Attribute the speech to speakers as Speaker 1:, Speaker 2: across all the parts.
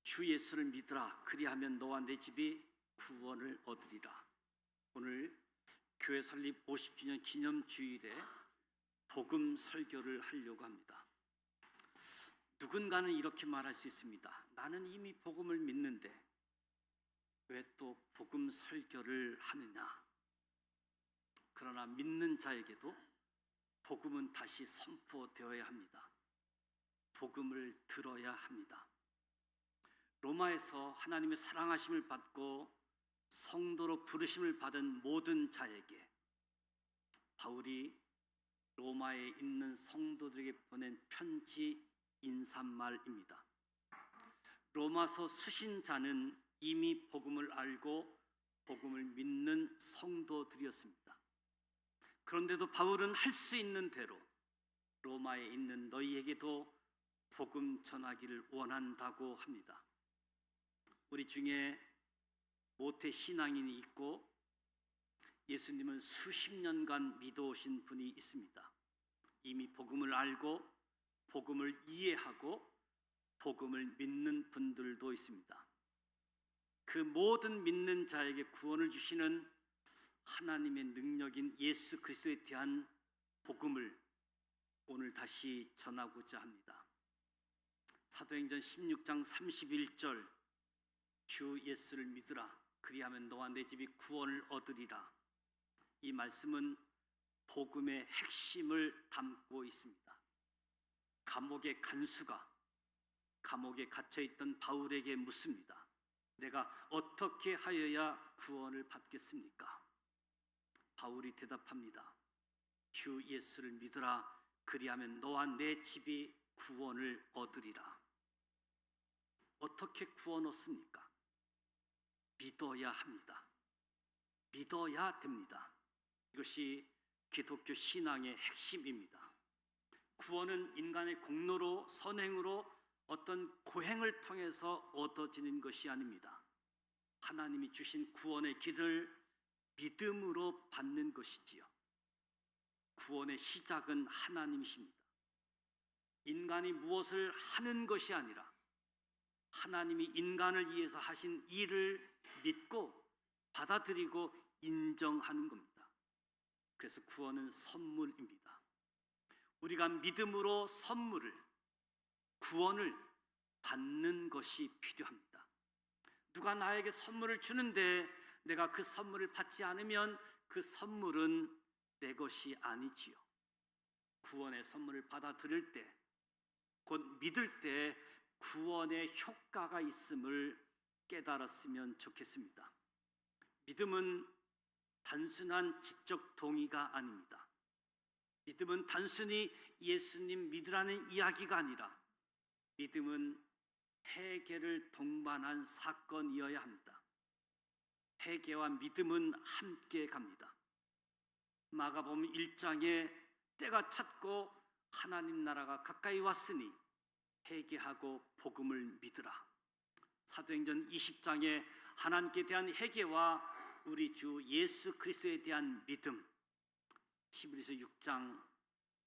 Speaker 1: 주 예수를 믿으라. 그리하면 너와 내 집이 구원을 얻으리라. 오늘 교회 설립 50주년 기념 주일에 복음 설교를 하려고 합니다. 누군가는 이렇게 말할 수 있습니다. 나는 이미 복음을 믿는데 왜 또 복음 설교를 하느냐? 그러나 믿는 자에게도 복음은 다시 선포되어야 합니다. 복음을 들어야 합니다. 로마에서 하나님의 사랑하심을 받고 성도로 부르심을 받은 모든 자에게 바울이 로마에 있는 성도들에게 보낸 편지 인사말입니다. 로마서 수신자는 이미 복음을 알고 복음을 믿는 성도들이었습니다. 그런데도 바울은 할 수 있는 대로 로마에 있는 너희에게도 복음 전하기를 원한다고 합니다. 우리 중에 모태 신앙인이 있고 예수님을 수십 년간 믿어오신 분이 있습니다. 이미 복음을 알고 복음을 이해하고 복음을 믿는 분들도 있습니다. 그 모든 믿는 자에게 구원을 주시는 하나님의 능력인 예수 그리스도에 대한 복음을 오늘 다시 전하고자 합니다. 사도행전 16장 31절 주 예수를 믿으라. 그리하면 너와 내 집이 구원을 얻으리라. 이 말씀은 복음의 핵심을 담고 있습니다. 감옥의 간수가 감옥에 갇혀있던 바울에게 묻습니다. 내가 어떻게 하여야 구원을 받겠습니까? 바울이 대답합니다. 주 예수를 믿으라. 그리하면 너와 내 집이 구원을 얻으리라. 어떻게 구원 얻습니까? 믿어야 합니다. 믿어야 됩니다. 이것이 기독교 신앙의 핵심입니다. 구원은 인간의 공로로 선행으로 어떤 고행을 통해서 얻어지는 것이 아닙니다. 하나님이 주신 구원의 길을 믿음으로 받는 것이지요. 구원의 시작은 하나님이십니다. 인간이 무엇을 하는 것이 아니라 하나님이 인간을 위해서 하신 일을 믿고 받아들이고 인정하는 겁니다. 그래서 구원은 선물입니다. 우리가 믿음으로 선물을, 구원을 받는 것이 필요합니다. 누가 나에게 선물을 주는데 내가 그 선물을 받지 않으면 그 선물은 내 것이 아니지요. 구원의 선물을 받아들일 때, 곧 믿을 때 구원의 효과가 있음을 깨달았으면 좋겠습니다. 믿음은 단순한 지적 동의가 아닙니다. 믿음은 단순히 예수님 믿으라는 이야기가 아니라 믿음은 회개를 동반한 사건이어야 합니다. 회개와 믿음은 함께 갑니다. 마가복음 1장에 때가 찼고 하나님 나라가 가까이 왔으니 회개하고 복음을 믿으라. 사도행전 20장에 하나님께 대한 회개와 우리 주 예수 그리스도에 대한 믿음, 히브리서 6장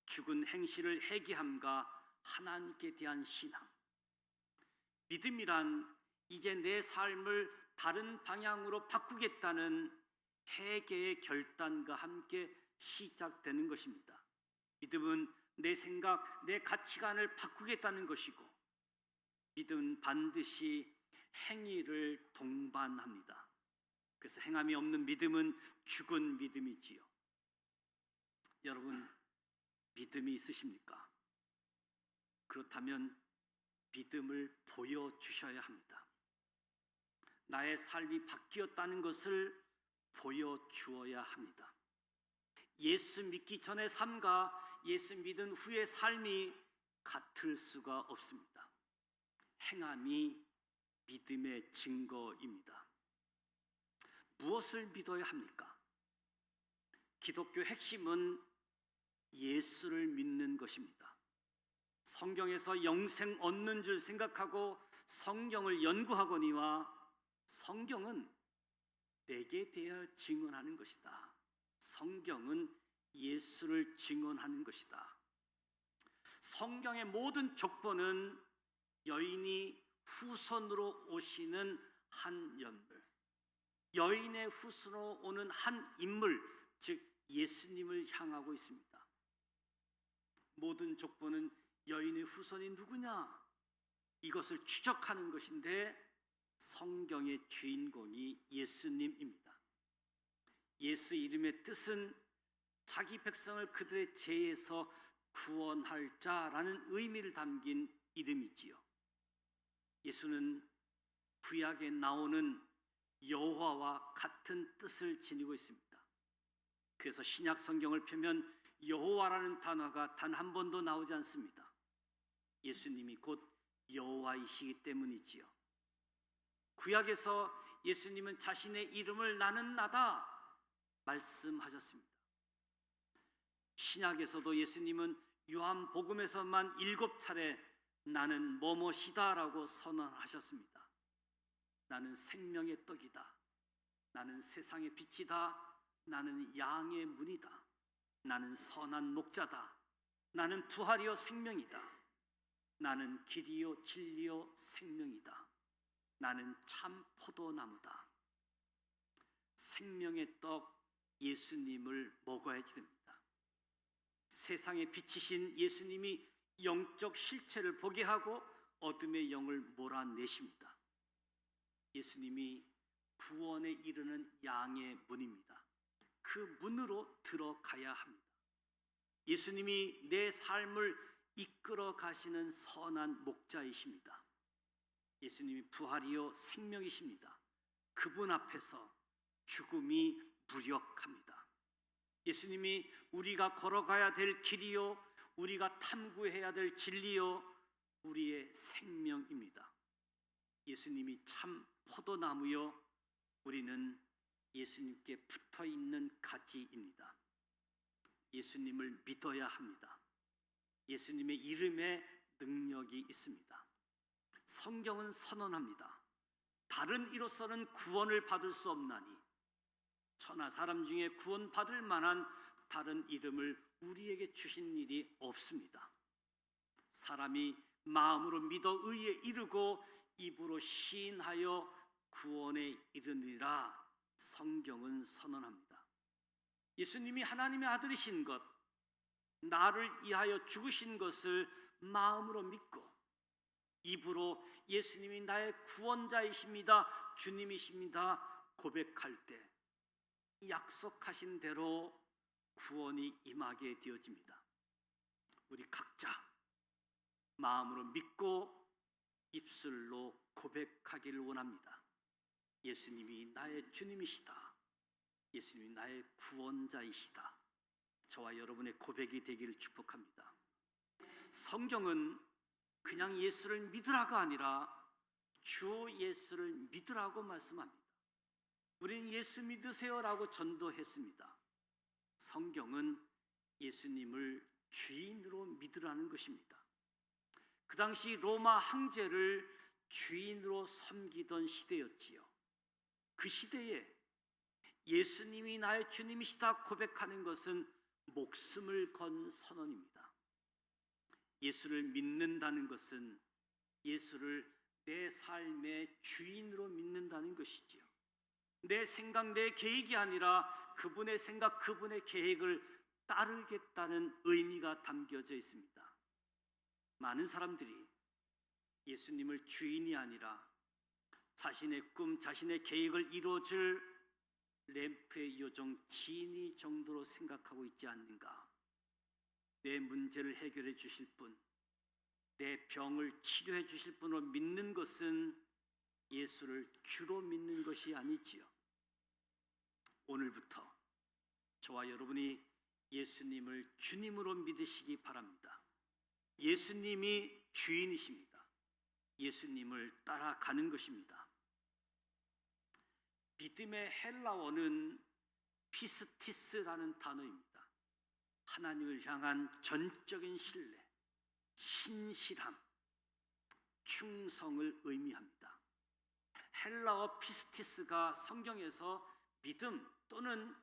Speaker 1: 죽은 행실을 회개함과 하나님께 대한 신앙. 믿음이란 이제 내 삶을 다른 방향으로 바꾸겠다는 회개의 결단과 함께 시작되는 것입니다. 믿음은 내 생각, 내 가치관을 바꾸겠다는 것이고 믿음은 반드시 행위를 동반합니다. 그래서 행함이 없는 믿음은 죽은 믿음이지요. 여러분, 믿음이 있으십니까? 그렇다면 믿음을 보여주셔야 합니다. 나의 삶이 바뀌었다는 것을 보여주어야 합니다. 예수 믿기 전의 삶과 예수 믿은 후의 삶이 같을 수가 없습니다. 행함이 믿음의 증거입니다. 무엇을 믿어야 합니까? 기독교 핵심은 예수를 믿는 것입니다. 성경에서 영생 얻는 줄 생각하고 성경을 연구하거니와 성경은 내게 대하여 증언하는 것이다. 성경은 예수를 증언하는 것이다. 성경의 모든 족보는 여인이 후손으로 오시는 한 인물, 여인의 후손으로 오는 한 인물, 즉 예수님을 향하고 있습니다. 모든 족보는 여인의 후손이 누구냐? 이것을 추적하는 것인데 성경의 주인공이 예수님입니다. 예수 이름의 뜻은 자기 백성을 그들의 죄에서 구원할 자라는 의미를 담긴 이름이지요. 예수는 구약에 나오는 여호와와 같은 뜻을 지니고 있습니다. 그래서 신약 성경을 펴면 여호와라는 단어가 단 한 번도 나오지 않습니다. 예수님이 곧 여호와이시기 때문이지요. 구약에서 예수님은 자신의 이름을 나는 나다 말씀하셨습니다. 신약에서도 예수님은 요한복음에서만 7차례 나는 뭐뭐시다라고 선언하셨습니다. 나는 생명의 떡이다. 나는 세상의 빛이다. 나는 양의 문이다. 나는 선한 목자다. 나는 부활이요 생명이다. 나는 길이요 진리요 생명이다. 나는 참 포도나무다. 생명의 떡 예수님을 먹어야지 됩니다. 세상의 빛이신 예수님이 영적 실체를 보게 하고 어둠의 영을 몰아내십니다. 예수님이 구원에 이르는 양의 문입니다. 그 문으로 들어가야 합니다. 예수님이 내 삶을 이끌어 가시는 선한 목자이십니다. 예수님이 부활이요 생명이십니다. 그분 앞에서 죽음이 무력합니다. 예수님이 우리가 걸어가야 될 길이요, 우리가 탐구해야 될 진리요, 우리의 생명입니다. 예수님이 참 포도나무요, 우리는 예수님께 붙어 있는 가지입니다. 예수님을 믿어야 합니다. 예수님의 이름에 능력이 있습니다. 성경은 선언합니다. 다른 이로서는 구원을 받을 수 없나니 천하 사람 중에 구원받을 만한 다른 이름을 우리에게 주신 일이 없습니다. 사람이 마음으로 믿어 의에 이르고 입으로 시인하여 구원에 이르니라 성경은 선언합니다. 예수님이 하나님의 아들이신 것, 나를 위하여 죽으신 것을 마음으로 믿고 입으로 예수님이 나의 구원자이십니다, 주님이십니다 고백할 때 약속하신 대로 구원이 임하게 되어집니다. 우리 각자 마음으로 믿고 입술로 고백하기를 원합니다. 예수님이 나의 주님이시다. 예수님이 나의 구원자이시다. 저와 여러분의 고백이 되기를 축복합니다. 성경은 그냥 예수를 믿으라가 아니라 주 예수를 믿으라고 말씀합니다. 우리는 예수 믿으세요라고 전도했습니다. 성경은 예수님을 주인으로 믿으라는 것입니다. 그 당시 로마 황제를 주인으로 섬기던 시대였지요. 그 시대에 예수님이 나의 주님이시다 고백하는 것은 목숨을 건 선언입니다. 예수를 믿는다는 것은 예수를 내 삶의 주인으로 믿는다는 것이지요. 내 생각, 내 계획이 아니라 그분의 생각, 그분의 계획을 따르겠다는 의미가 담겨져 있습니다. 많은 사람들이 예수님을 주인이 아니라 자신의 꿈, 자신의 계획을 이루어줄 램프의 요정 지니 정도로 생각하고 있지 않는가? 내 문제를 해결해 주실 분, 내 병을 치료해 주실 분으로 믿는 것은 예수를 주로 믿는 것이 아니지요. 오늘부터 저와 여러분이 예수님을 주님으로 믿으시기 바랍니다. 예수님이 주인이십니다. 예수님을 따라가는 것입니다. 믿음의 헬라어는 피스티스라는 단어입니다. 하나님을 향한 전적인 신뢰, 신실함, 충성을 의미합니다. 헬라어 피스티스가 성경에서 믿음 또는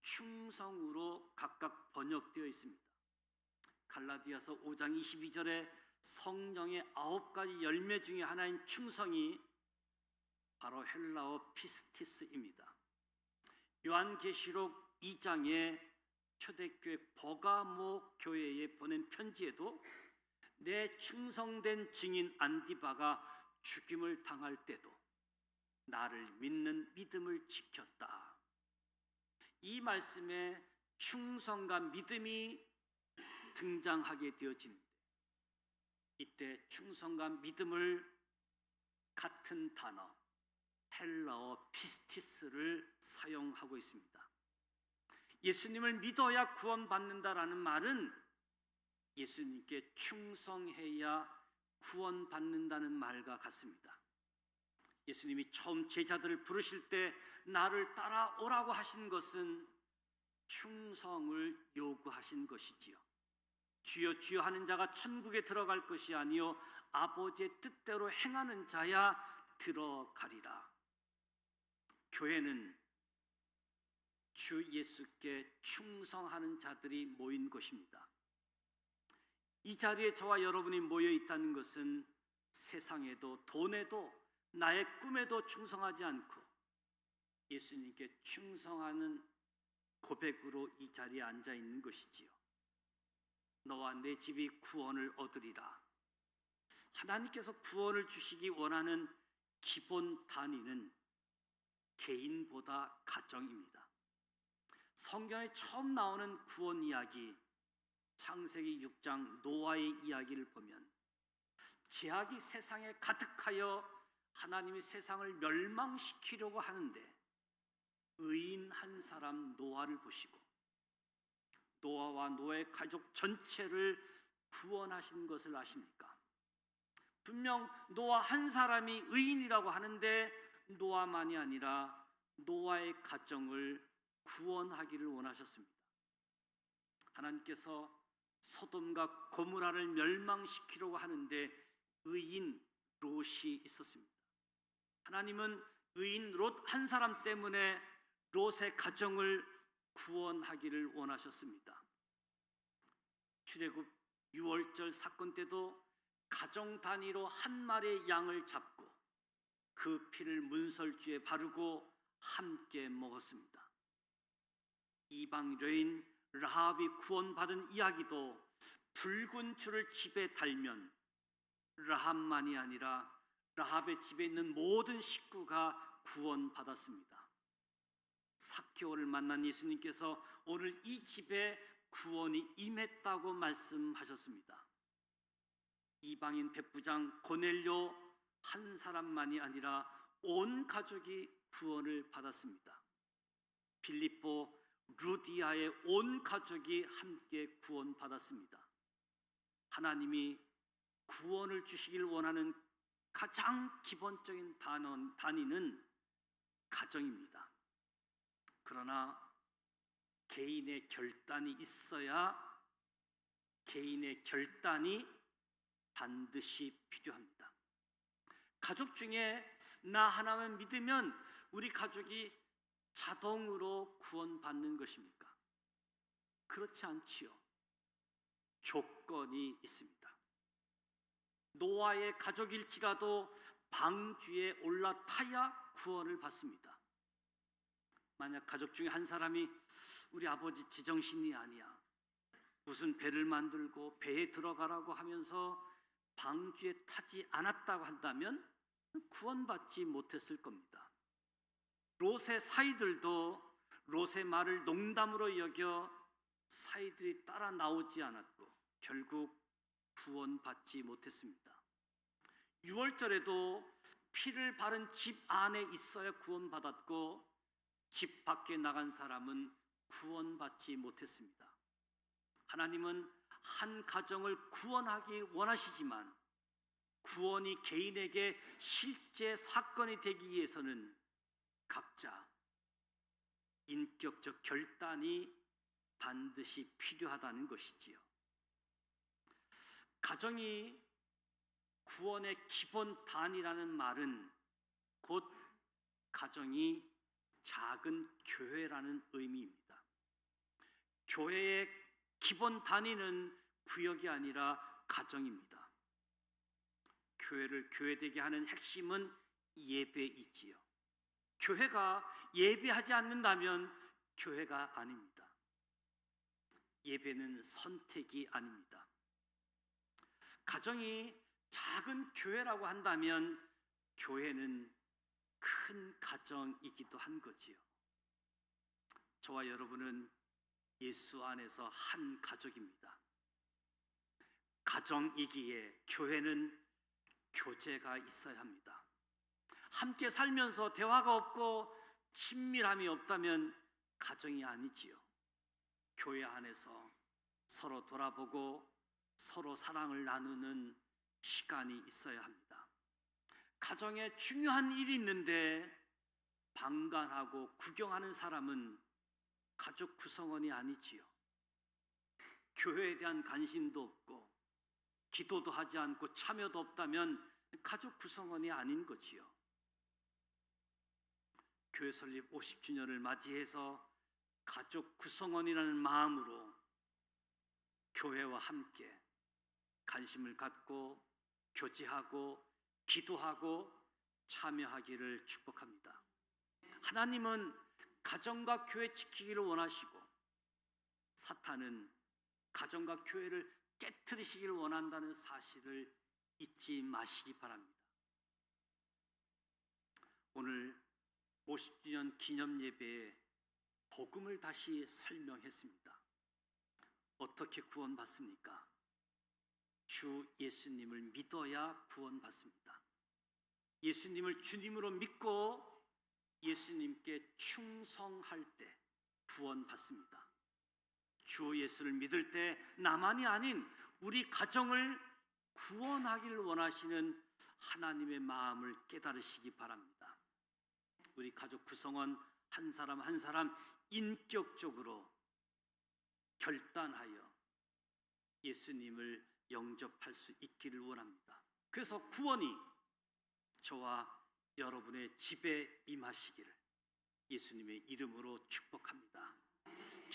Speaker 1: 충성으로 각각 번역되어 있습니다. 갈라디아서 5장 22절에 성령의 9가지 열매 중에 하나인 충성이 바로 헬라어 피스티스입니다. 요한계시록 2장에 초대교회 버가모 교회에 보낸 편지에도 내 충성된 증인 안디바가 죽임을 당할 때도 나를 믿는 믿음을 지켰다. 이 말씀에 충성과 믿음이 등장하게 되어집니다. 이때 충성과 믿음을 같은 단어 헬라어 피스티스를 사용하고 있습니다. 예수님을 믿어야 구원받는다라는 말은 예수님께 충성해야 구원받는다는 말과 같습니다. 예수님이 처음 제자들을 부르실 때 나를 따라오라고 하신 것은 충성을 요구하신 것이지요. 주여 주여 하는 자가 천국에 들어갈 것이 아니요 아버지의 뜻대로 행하는 자야 들어가리라. 교회는 주 예수께 충성하는 자들이 모인 곳입니다. 이 자리에 저와 여러분이 모여 있다는 것은 세상에도 돈에도 나의 꿈에도 충성하지 않고 예수님께 충성하는 고백으로 이 자리에 앉아 있는 것이지요. 너와 내 집이 구원을 얻으리라. 하나님께서 구원을 주시기 원하는 기본 단위는 개인보다 가정입니다. 성경에 처음 나오는 구원 이야기, 창세기 6장 노아의 이야기를 보면 죄악이 세상에 가득하여 하나님이 세상을 멸망시키려고 하는데 의인 한 사람 노아를 보시고 노아와 노아의 가족 전체를 구원하신 것을 아십니까? 분명 노아 한 사람이 의인이라고 하는데 노아만이 아니라 노아의 가정을 구원하기를 원하셨습니다. 하나님께서 소돔과 고모라를 멸망시키려고 하는데 의인 롯이 있었습니다. 하나님은 의인 롯 한 사람 때문에 롯의 가정을 구원하기를 원하셨습니다. 출애굽 6월절 사건 때도 가정 단위로 한 마리의 양을 잡고 그 피를 문설주에 바르고 함께 먹었습니다. 이방 여인 라합이 구원받은 이야기도 붉은 줄을 집에 달면 라합만이 아니라 라합의 집에 있는 모든 식구가 구원받았습니다. 삭개오를 만난 예수님께서 오늘 이 집에 구원이 임했다고 말씀하셨습니다. 이방인 백부장 고넬료 한 사람만이 아니라 온 가족이 구원을 받았습니다. 빌립보 루디아의 온 가족이 함께 구원받았습니다. 하나님이 구원을 주시길 원하는 가장 기본적인 단위는 가정입니다. 그러나 개인의 결단이 있어야 개인의 결단이 반드시 필요합니다. 가족 중에 나 하나만 믿으면 우리 가족이 자동으로 구원받는 것입니까? 그렇지 않지요. 조건이 있습니다. 노아의 가족일지라도 방주에 올라타야 구원을 받습니다. 만약 가족 중에 한 사람이 우리 아버지 제정신이 아니야, 무슨 배를 만들고 배에 들어가라고 하면서 방주에 타지 않았다고 한다면 구원받지 못했을 겁니다. 롯의 사이들도 롯의 말을 농담으로 여겨 사이들이 따라 나오지 않았고 결국 구원받지 못했습니다. 6월절에도 피를 바른 집 안에 있어야 구원받았고 집 밖에 나간 사람은 구원받지 못했습니다. 하나님은 한 가정을 구원하기 원하시지만 구원이 개인에게 실제 사건이 되기 위해서는 각자 인격적 결단이 반드시 필요하다는 것이지요. 가정이 구원의 기본 단위라는 말은 곧 가정이 작은 교회라는 의미입니다. 교회의 기본 단위는 구역이 아니라 가정입니다. 교회를 교회되게 하는 핵심은 예배이지요. 교회가 예배하지 않는다면 교회가 아닙니다. 예배는 선택이 아닙니다. 가정이 작은 교회라고 한다면 교회는 큰 가정이기도 한 거지요. 저와 여러분은 예수 안에서 한 가족입니다. 가정이기에 교회는 교제가 있어야 합니다. 함께 살면서 대화가 없고 친밀함이 없다면 가정이 아니지요. 교회 안에서 서로 돌아보고 서로 사랑을 나누는 시간이 있어야 합니다. 가정에 중요한 일이 있는데 방관하고 구경하는 사람은 가족 구성원이 아니지요. 교회에 대한 관심도 없고 기도도 하지 않고 참여도 없다면 가족 구성원이 아닌 거지요. 교회 설립 50주년을 맞이해서 가족 구성원이라는 마음으로 교회와 함께 관심을 갖고 교제하고 기도하고 참여하기를 축복합니다. 하나님은 가정과 교회 지키기를 원하시고 사탄은 가정과 교회를 깨트리시기를 원한다는 사실을 잊지 마시기 바랍니다. 오늘 50주년 기념 예배에 복음을 다시 설명했습니다. 어떻게 구원받습니까? 주 예수님을 믿어야 구원받습니다. 예수님을 주님으로 믿고 예수님께 충성할 때 구원받습니다. 주 예수를 믿을 때 나만이 아닌 우리 가정을 구원하기를 원하시는 하나님의 마음을 깨달으시기 바랍니다. 우리 가족 구성원 한 사람 한 사람 인격적으로 결단하여 예수님을 영접할 수 있기를 원합니다. 그래서 구원이 저와 여러분의 집에 임하시기를 예수님의 이름으로 축복합니다.